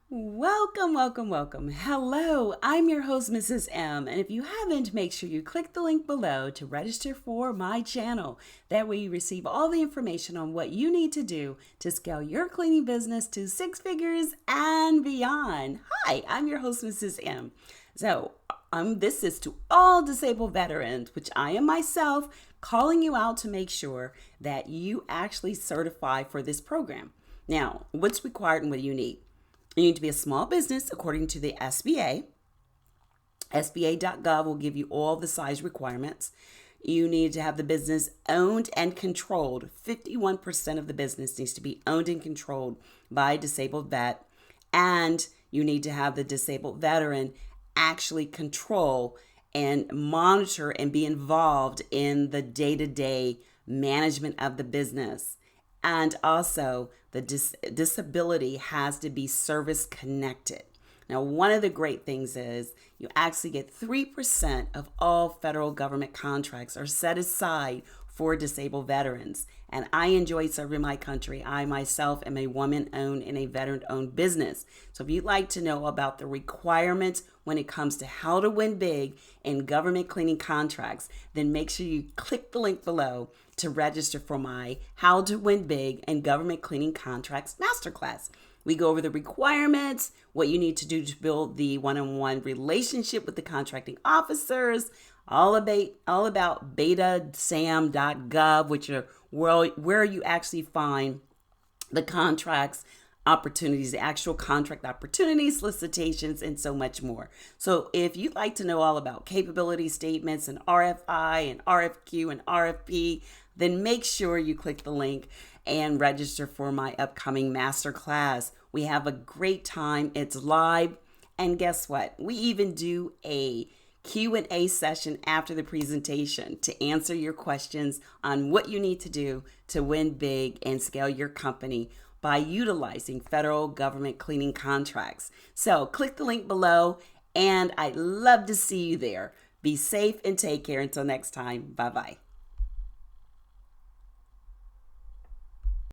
Welcome, welcome, welcome. Hello, I'm your host, Mrs. M. And if you haven't, make sure you click the link below to register for my channel. That way you receive all the information on what you need to do to scale your cleaning business to six figures and beyond. Hi, I'm your host, Mrs. M. This is to all disabled veterans, which I am myself, calling you out to make sure that you actually certify for this program. Now, what's required and what do you need? You need to be a small business according to the SBA. SBA.gov will give you all the size requirements. You need to have the business owned and controlled. 51% of the business needs to be owned and controlled by a disabled vet. And you need to have the disabled veteran actually control and monitor and be involved in the day-to-day management of the business. And also, the disability has to be service connected. Now, one of the great things is you actually get 3% of all federal government contracts are set aside for disabled veterans. And I enjoy serving my country. I myself am a woman-owned and a veteran-owned business. So if you'd like to know about the requirements when it comes to how to win big in government cleaning contracts, then make sure you click the link below to register for my How to Win Big in Government Cleaning Contracts Masterclass. We go over the requirements, what you need to do to build the one-on-one relationship with the contracting officers, all about betasam.gov, which are where you actually find the contracts, opportunities, the actual contract opportunities, solicitations, and so much more. So if you'd like to know all about capability statements and RFI and RFQ and RFP, then make sure you click the link and register for my upcoming masterclass. We have a great time. It's live. And guess what? We even do a Q&A session after the presentation to answer your questions on what you need to do to win big and scale your company by utilizing federal government cleaning contracts. So click the link below, and I'd love to see you there. Be safe and take care. Until next time. Bye-bye.